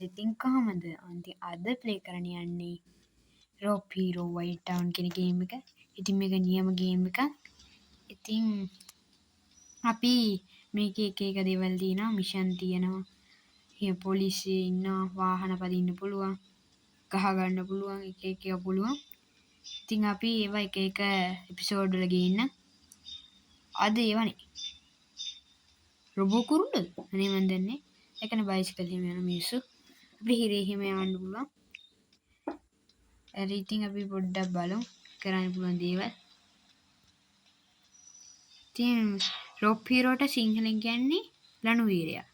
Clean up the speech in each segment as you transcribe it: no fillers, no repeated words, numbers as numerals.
ඉතින් කොහමද අන්තිම අද ප්ලේ කරන්න යන්නේ රොබ් හීරෝ වයිට් ටවුන් කියන ගේම් එක. ඉතින් මේක නියම ගේම් එකක්. ඉතින් අපි මේකේ එක එක දේවල් තියෙනවා, මිෂන් තියෙනවා. එහෙම පොලිසියේ ඉන්නවා, වාහන පදින්න පුළුවන්, ගහ ගන්න පුළුවන්, එක එක ඒවා පුළුවන්. ඉතින් අපි ඒවා එක එක එපිසෝඩ් වල ගේන්න. අද ඒවනේ රොබෝ කුරුල්ලද? අනේ මන් දන්නේ. ඒකනේ බයිසිකල් හිම යන මිනිස්සු. අපි හිරේ හිම යවන්න පුළුවන්. හරි ඉතින් අපි පොඩ්ඩක් බලමු කරන්න පුළුවන් දේවල්. ඉතින් රොබ් හීරෝට සිංහලෙන් කියන්නේ ලනු වීරයා.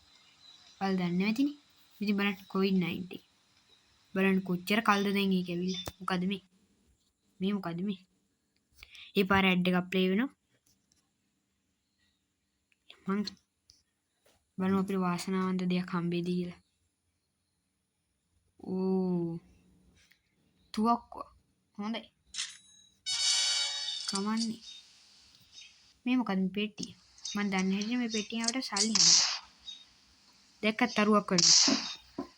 ඔයාලා දන්නේ නැතිනේ. ඉතින් බලන්න COVID-19. බලන්න කොච්චර කල්ද දැන් ඒක ඇවිල්ලා. මොකද මේ? මේ මොකද මේ? ඒ පාර ඇඩ් එකක් ප්ලේ වෙනවා. මං බලමු අපිට වාසනාවන්ත දෙයක් හම්බෙයිද කියලා. ඕ තුවක්කුව. හොඳයි. කමන්නේ. මේ මොකද මේ පෙට්ටිය? මං දන්නේ නැහැ මේ පෙට්ටියට සල්ලි හම්බෙයි. දැක්ක තරුවක් කරනවා.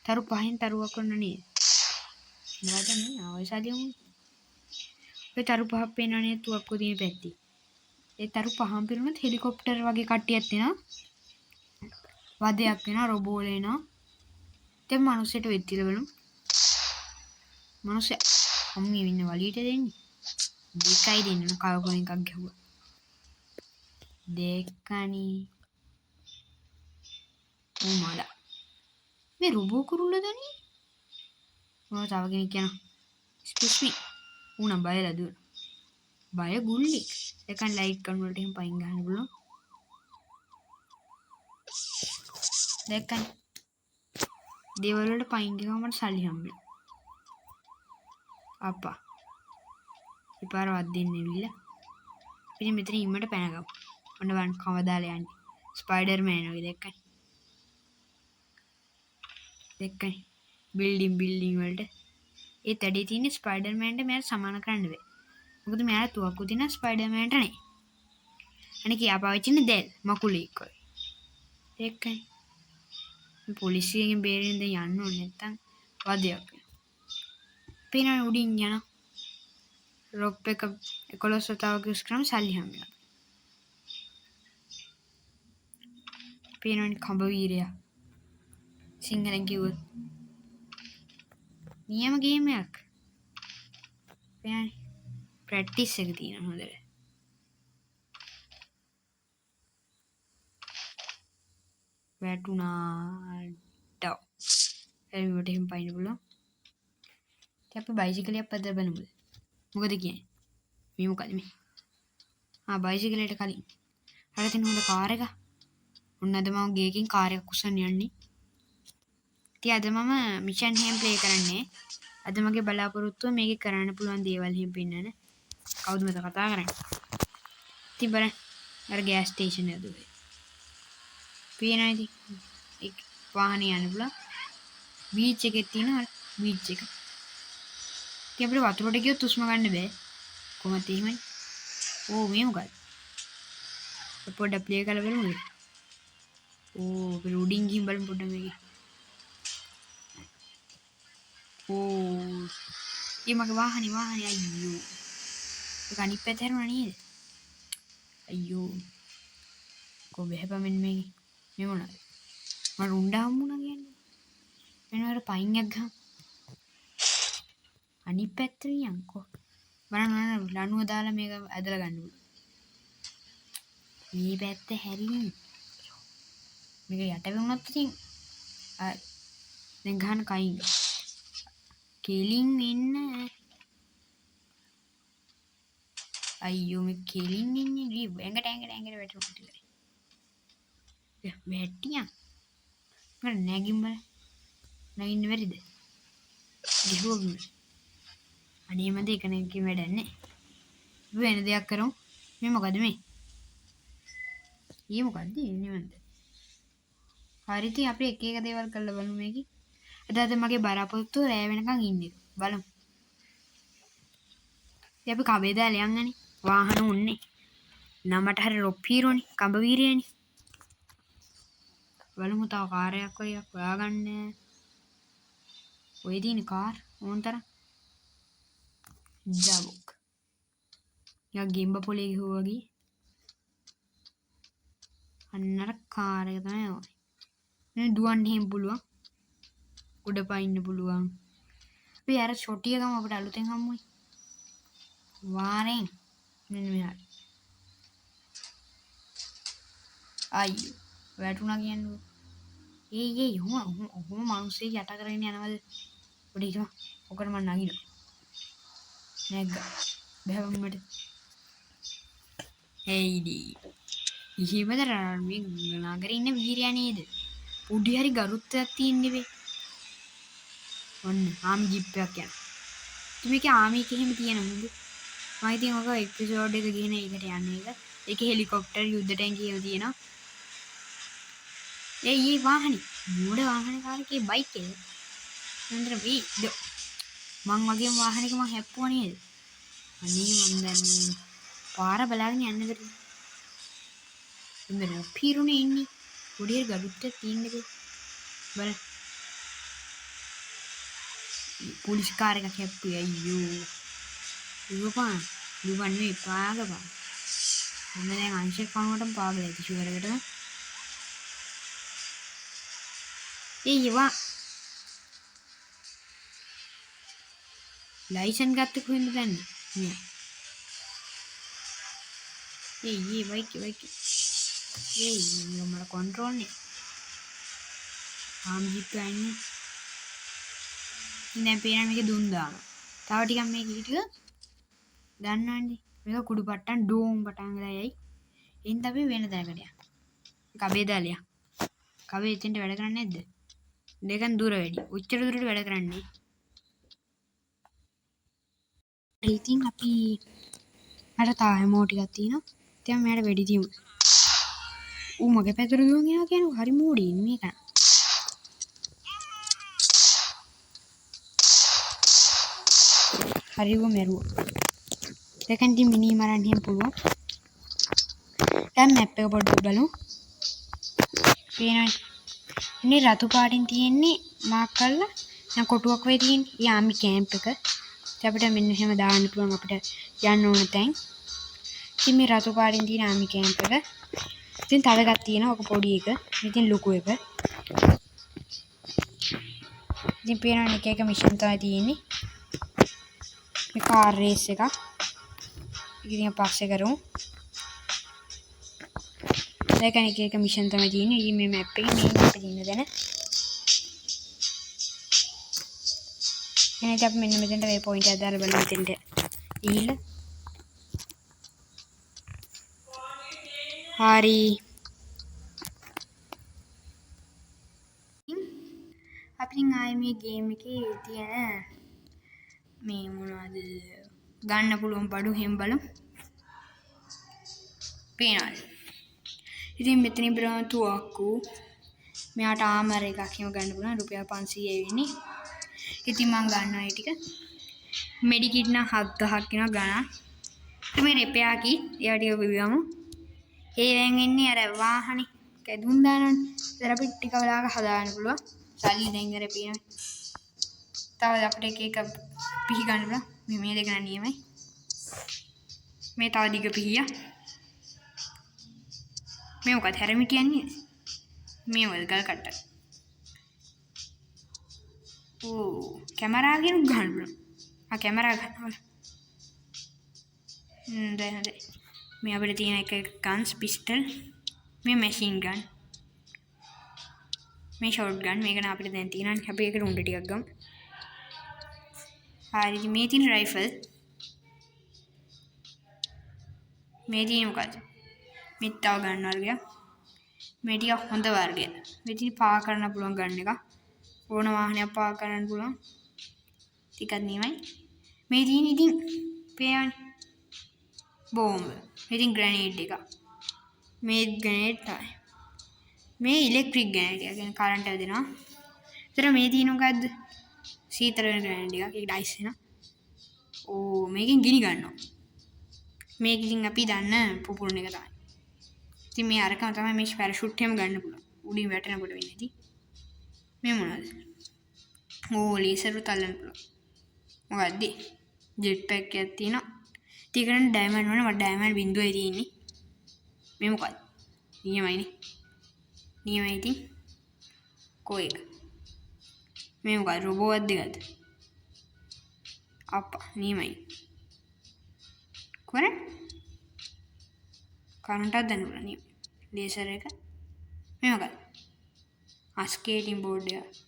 තරු පහෙන් තරුවක් කරනවා නේද? මොකද මේ ආයෙ සල්ලියමු. ඔය තරු පහක් පේනවනේ තුවක්කුව තියෙන පැත්තේ. ඒ තරු පහම පිරුණොත් හෙලිකොප්ටර් වගේ කට්ටියක් එනවා. වදයක් වෙනවා, රොබෝල එනවා. දැන් මිනිස්සුන්ට වෙච්චිල බලමු. මිනිස්සු අම්මී ඉන්න වලියට දෙන්නේ. දෙකයි දෙන්න කවකෝ එකක් ගැහුවා. දෙකණි. උමලා. මේ රොබෝ කුරුල්ලදනේ. මොකද තව කෙනෙක් කියනවා. එක්ස්කියුස් මී. උණා බයලා දුවන. බය ගුල්ලි. එකන් ලයිට් කන් වලට එහෙම පයින් ගහන්න පුළුවන්. දැක්කනේ. දේවල් වලට පයින් ගිහම මට සල්ලි හම්බෙනවා. අප්පා. ඉපාර වත් දෙන්න ඇවිල්ලා. ඉතින් මෙතන ඉම්මට පැනගමු. ඔන්න බලන්න කවදාලා යන්නේ. ස්පයිඩර්මෑන් වගේ දැක්කනේ. දැක්කනේ. බිල්ඩින් වලට. ඒ තැඩේ තියෙන ස්පයිඩර්මෑන්ට මෙයාට සමාන කරන්න බෑ. මොකද මෙයාට තුවක්කු තියෙන ස්පයිඩර්මෑන්ට නේ. අනේ කියා පාවිච්චිනේ දැල් මකුලෙක් වගේ. දැක්කනේ. මේ පොලිසියෙන් බේරෙන්න දැන් යන්න ඕනේ නැත්තම් වදයක් වෙනවා. පේනවනේ උඩින් යන රොප් එක 11 වතාවක් යූස් කරාම සල්ලි හම්බෙනවා. පේනවනේ කඹ වීරයා. සිංහලෙන් කිව්වොත් නියම ගේම් එකක්. පේනවනේ ප්‍රැක්ටිස් එක තියෙනවා හොඳට. වැටුණා ඩව්. එළියට එහෙම පයින්න පුළුවන්. ඉතින් අපි බයිසිකලයක් පදලා බලමුද? මොකද කියන්නේ? මේ මොකද මේ? බයිසිකලයට කලින්. අර තියෙන හොඳ කාර් එක. ඔන්න අද මම ගේකින් කාර් එකක් උස්සන්න යන්නේ. ඉතින් අද මම මිෂන් එහෙම ප්ලේ කරන්නේ. අද මගේ බලාපොරොත්තුව මේකේ කරන්න පුළුවන් දේවල් එහෙම පෙන්නන. කවුද මට කතා කරන්නේ? ඉතින් බලන්න. අර ගෑස් ස්ටේෂන් එක දුවේ. පේනවා ඉතින්. එක් වාහනේ යන්න පුළුවන්. බීච් එකේ තියෙනවා බීච් එක. ඉතින් අපිට වතුරට ගියොත් උස්ම ගන්න බෑ. කොහොමද එහෙමයි? ඕ මේ මොකද? පොඩ්ඩක් ප්ලේ කරලා බලමුද? ඕ අපි උඩින් ගිහින් බලමු පොඩ්ඩක් මේක. ඕ මේ මගේ වාහනේ අයියෝ. ඒක අනිත් පැත්තට හැරුණා නේද? අයියෝ. කො බහැපමෙන් මේක. මේ මොනවද? මම රුණ්ඩා හම්බුණා කියන්නේ. වෙනවර පයින් යග්ගහම. අනිත් පැත්තට යන්කෝ. බලන්න ලණුව දාලා මේක ඇදලා ගන්න ඕන. මේ පැත්ත හැරින්. මේක යට වුණොත් ඉතින් දැන් ගහන කයින්. කෙලින් ඉන්න. අයියෝ මේ කෙලින් ඉන්නේ ඇඟට වැටුණා ටිකයි. වැටියා. මම නැගින්න බෑ. නැගින්න බැරිද? ගිහුවම. අනේ මන්ද එක නැගින්න වැඩන්නේ. වෙන දෙයක් කරමු. මේ මොකද මේ? ඊ මොකද්ද ඉන්නේ මන්ද? හරි ඉතින් අපි එක එක දේවල් කරලා බලමු මේකේ. අද මගේ බලාපොරොත්තුව රෑ වෙනකන් ඉන්නේ. බලමු. ඉතින් අපි කබේ දාලා යන්නනේ. වාහන උන්නේ. නමට හරි රොබ් හීරෝනේ. කඹ වීරයානේ. බලමු තව කාර්යයක් හොයාගන්න. ඔය තියෙන කාර් ඕන්තර ජාබොක් යා ගෙම්බ පොලේ ගිහුවා වගේ අන්නර කාර් එක තමයි ඔය නේ දුවන්න එහෙම පුළුවන් උඩ පයින්න පුළුවන් අපි අර ෂොටිය ගම අපිට අලුතෙන් හම්බුනේ වාරෙන් මෙන්න මෙහාට අයියෝ වැටුණා කියන්නේ ඒ හොම මිනිස්සේ යට කරගෙන යනවද පොඩි හිටම ඔකට මම නගිනවා නැග්ගා බෑවම්මට එයිඩි ඉහිමද මේ නගරේ ඉන්න වීරයා නේද පොඩි හරි ගරුත්වයක් තියෙන්නේ වේ ඔන්න ආමි ජිප් එකක් යන ඉතින් මේකේ ආමි එක එහෙම තියෙනවද මම ඉතින් ඔක එපිසෝඩ් එක ගිහින් ඒකට යන්නේ එක ඒකේ හෙලිකොප්ටර් යුද්ධ ටැංකිය එහෙම තියෙනවා ඒ වාහනේ මෝඩ වාහනේ කාරකේ බයික් එක නේද මං වගේම වාහනයක මං හැප්පුවා නේද අනේ මං දන්නේ පාර බලාගෙන යන්නද ඉන්න පිරුණේ ඉන්නේ පොඩි ගඩුත්ත තියෙන්නකෝ බල පොලිස් කාර් එකක් හැප්පුවේ අයියෝ දුවපන් මේ පාගපන් මම දැන් අංශයක් කනුවටම පාගලා ඇති ෂුවරකට ඒවා ලයිසන් ගත්තේ කොහෙන්ද දන්නේ මෙයා බයික් මට කන්ට්‍රෝල් නේ ආම් ජිප් ගන්නේ ඉතින් දැන් පේනවා මේක දුන් දානවා තව ටිකක් මේක හිටියොත් දන්නවන්නේ මේක කුඩු පට්ටන් ඩෝම් පටන් ගලා යයි එන්න අපි වෙන තැනකට යන්න කබේ දාලියා කබේ එතෙන්ට වැඩ කරන්නේ නැද්ද දෙකන් දුර වැඩි උච්චර දුරට වැඩ කරන්නේ ඉතින් අපි අර තායමෝ ටිකක් තියෙනවා ඉතින් මට වෙඩි තියමු ඌ මගේ පැත්තට දුවන් එනවා කියන්නේ හරි මෝඩි මේක හරිව මෙරුවා දෙකන් ඉතින් මිනි මරන්න එහෙම පුළුවන් දැන් මැප් එක පොඩ්ඩක් බලමු පේනවනේ ඉන්නේ රතු පාටින් තියෙන්නේ මාක් කරලා දැන් කොටුවක් වෙයි තියෙන්නේ යාමි කැම්ප් එක ඉතින් අපිට මෙන්න එහෙම දාන්න පුළුවන් අපිට යන්න ඕන තැන් ඉතින් මේ රතු පාටින් තියෙන යාමි කැම්ප් එක ඉතින් තව එකක් තියෙනවා ඔක පොඩි එක ඉතින් ලොකු එක ඉතින් පේනවනේ එක එක මිෂන් තමයි තියෙන්නේ මේ කාර් රේස් එකක් ඉතින් පස්සේ කරමු දැන් එක මිෂන් තමයි තියෙන්නේ ඉතින් මේ මැප් එකේ මේ මැප් එකේ ඉන්න දැන එහෙනම් අපි මෙන්න මෙතෙන්ට වේ පොයින්ට් එක දාලා බලමු මෙතෙන්ට ගිහිල්ලා හරි අපි ඉතින් ආයේ මේ ගේම් එකේ තියෙන මේ මොනවද ගන්න පුළුවන් බඩු හැම බලමු පේනවද ඉතින් මෙතනින් බලන්න තුවක්කු මෙයාට ආමර් එකක් එහෙම ගන්න පුළුවන් රුපියල් 500 වෙන්නේ ඉතින් මම ගන්නවා ඒ ටික මෙඩිකිට් නම් 7000ක් වෙනවා ගණන් ඉතින් මේ රිපෙයාර් කී ඒවා ටික බිව්වමු ඒවෙන් ඉන්නේ අර වාහනේ කැදුම් දානවනේ ඉතින් අපි ටික වෙලාවක හදාගන්න පුළුවන් සල්ලි දැන් අර පේනවා තව අපිට එක පිහි ගන්න පුළුවන් මේ දෙක නම් නියමයි මේ තව දිග පිහියා මේ මොකද හැරමිටියන්නේ මේ වල ගල් කට්ට ඕ කැමරා ගෙන ගන්න බලමු ආ කැමරා ගන්නවා දැන් හරි මේ අපිට තියෙන එක ගන්ස් පිස්ටල් මේ මැෂින් ගන් මේ ෂොට් ගන් මේක නම් අපිට දැන් තියෙනවා අපි ඒකට උණ්ඩ ටිකක් ගමු හරි මේ තියෙන රයිෆල් මේ තියෙන මොකද මේ තව ගන්න වර්ගයක් මේ ටික හොඳ වර්ගය මේ තියෙන පා කරන්න පුළුවන් ගන්න එක ඕන වාහනයක් පා කරන්න පුළුවන් ටිකක් නියමයි මේ තියෙන ඉතින් පේන්නේ බෝම්බ ඉතින් ග්‍රැනේඩ් එක මේ ග්‍රැනේඩ් තමයි මේ ඉලෙක්ට්‍රික් ග්‍රැනේඩ් එක කියන්නේ කරන්ට් එක දෙනවා ඒතර මේ තියෙන මොකද්ද සීතල වෙන ග්‍රැනේඩ් එකක් ඒක ඩයිස් වෙනවා ඕ මේකෙන් ගිනි ගන්නවා මේක ඉතින් අපි දන්න පුපුරන එක තමයි ඉතින් මේ අරකම තමයි මේ පැරෂූට් එහෙම ගන්න පුළුවන් උඩින් වැටෙනකොට වෙන්නේ ඉතින් මේ මොනවද ඕ ලේසර් තල්ලන්න පුළුවන්. මොකද්ද? ජෙට් පැක් එකක් තියෙනවා. ටිකරන් ඩයමන්ඩ් වල මට ඩයමන්ඩ් බිඳුවයි තියෙන්නේ. මේ මොකක්ද? නියමයිනේ. නියමයි ඉතින්. කෝ එක. මේ මොකක්ද? රොබෝවත් දෙකද? අප්පා නියමයි. කොරන්? කරන්ටක් දැන්න පුළුවන් නියම. ලේසර් එක. මේ මොකක්ද? ස්කේටින් බෝඩ් එක.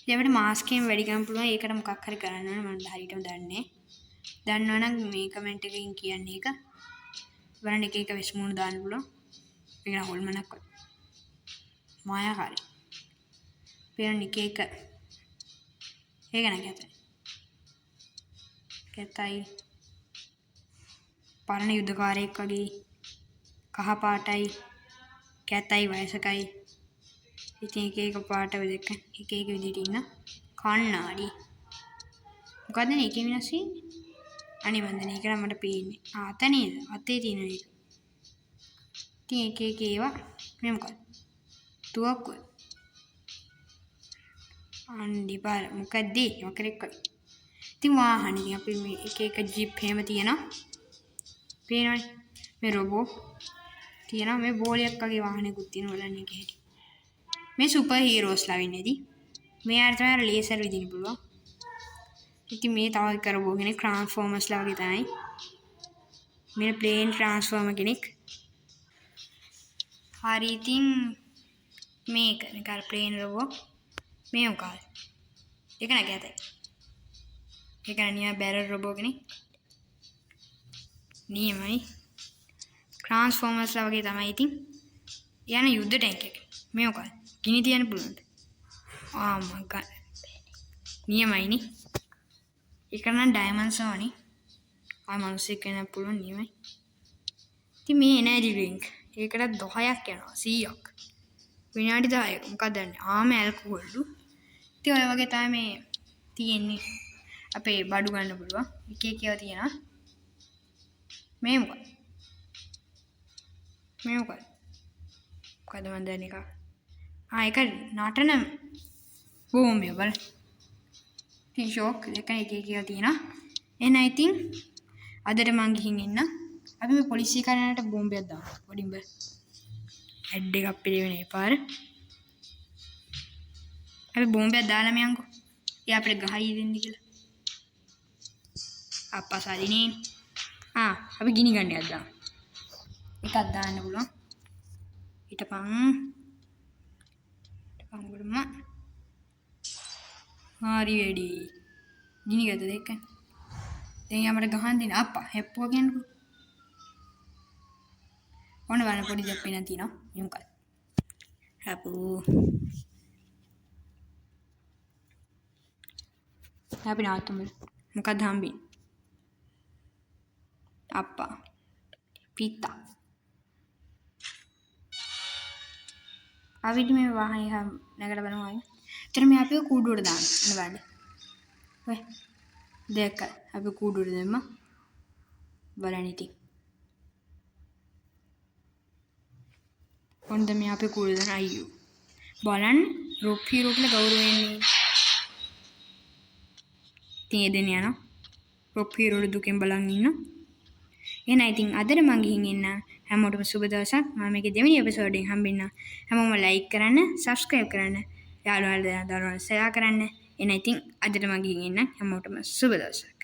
ඉතින් අපිට මාස්ක් එකෙන් වැඩි ගන්න පුළුවන්. ඒකට මොකක් හරි කරන්න ඕනේ. මම හරියටම දන්නේ. දන්නවනම් මේ කමෙන්ට් එකකින් කියන්න එක. බලන්න එක එක විශ්මුණු දාන්න පුළුවන්. ඒක හොල්මනක් වගේ. මායාකාරී. පේන එක එක. ඒක නෑ කැතයි. කැතයි. පරණ යුද්ධකාරයෙක් වගේ. කහ පාටයි. කැතයි වයසකයි. ඉතින් එක එක පාට දෙක එක එක විදිහට ඉන්න කණ්ණාඩි. මොකද්ද නේ එකේ වෙනස් වෙන්නේ? අනිබන්ධන එක නම් මට පේන්නේ. අත නේද? අතේ තියෙන එක. ඉතින් එක එක ඒවා මේ මොකක්ද? තුවක්කුව. අන්ඩි පාර මොකද්ද? යකරෙක් වගේ. ඉතින් වාහන ඉතින් අපි මේ එක එක ජීප් එහෙම තියෙනවා. පේනවනේ. මේ රොබෝ තියෙනවා. මේ බෝලියක් වගේ වාහනයකුත් තියෙනවා බලන්න එක හැටි. මේ සුපර් හීරෝස්ලා වෙන්නේදී. මෙයාට තමයි ලේසර් විදින්න පුළුවන්. ඉතින් මේ තව එක රොබෝ කෙනෙක් ට්‍රාන්ස්ෆෝමර්ස්ලා වගේ තමයි. මේ ප්ලේන් ට්‍රාන්ස්ෆෝමර් කෙනෙක්. හරි ඉතින් මේක නිකන් ප්ලේන් රොබෝ මේ මොකක්ද? ඒක නැගතයි. ඒක නිකන් බැරල් රොබෝ කෙනෙක්. නියමයි. ට්‍රාන්ස්ෆෝමර්ස්ලා වගේ තමයි ඉතින්. යන යුද්ධ ටැංක් එක. මේ මොකක්ද? ගිනි තියන්න පුළුවන්ද? ආ මයි ගොඩ්. නියමයිනේ. ඒක නම් ඩයමන්ඩ්ස් වනේ. ආ මිනිස්සෙක් වෙන්න පුළුවන් නියමයි. ඉතින් මේ එනර්ජි ඩ්‍රින්ක් ඒකට 10ක් යනවා 100ක්. විනාඩි 10ක මොකක්ද දන්නේ? ආම ඇල්කොහොල්ලු. ඉතින් ඔය වගේ තමයි මේ තියෙන්නේ. අපේ බඩු ගන්න පුළුවන්. එක එක ඒවා තියෙනවා. මේ මොකක්ද? මේ මොකක්ද? මොකද මන් දන්නේ එක. ඒක නටන බෝම්බය බල. ඉතින් ෂොක් එක එක ඒවා තියෙනවා. එහෙනම් ඉතින් අදට මං ගිහින් එන්න. අපි මේ පොලිසිය කාරණයට බෝම්බයක් දාමු. පොඩිම බල. ඇඩ් එකක් පිළිවෙන්නේ පාර. අපි බෝම්බයක් දාලා මෙයන්කෝ. එයා අපිට ගහයි දෙන්න කියලා. අප්පසාදිනේ. අපි ගිනි ගන්නයක් දාමු. එකක් දාන්න පුළුවන්. හිටපන් ගොඩම. හරි වැඩි. ගිනි ගත්ත දෙක. දැන් අපිට ගහන්න දෙන්න අප්පා හැප්පුවා කියන්නකෝ. ඔන්න බලන්න පොඩි දෙයක් වෙන තියෙනවා. මේ මොකක්ද? හැප්පුවා. අපි නාත්තමු. මොකක්ද හම්බෙන්නේ? අප්පා. පිතා. අපිට මේ වාහනේ නැගලා බලමු. එතන මේ අපි කූඩුවට දාන්න. අන්න බලන්න. ඔය දෙක අපි කූඩුවට දැම්ම. බලන්න ඉතින්. ඔන්න දැන් මේ අපි කූඩුවට දාන අයියෝ. බලන්න රොක් හීරෝ කියලා ගෞරවයෙන් ඉතින් එදෙන යනවා. රොක් හීරෝ දුකෙන් බලන් ඉන්න. එහෙනම් ඉතින් අදට මං ගිහින් එන්න. හැමෝටම සුබ දවසක්. මම මේකේ දෙවෙනි එපිසෝඩ් එකෙන් හම්බෙන්න. හැමෝම ලයික් කරන්න, සබ්ස්ක්‍රයිබ් කරන්න, යාළුවන්ට දාන්න ෂෙයා කරන්න. එහෙනම් ඉතින් අදට මං ගිහින් එන්න. හැමෝටම සුබ දවසක්.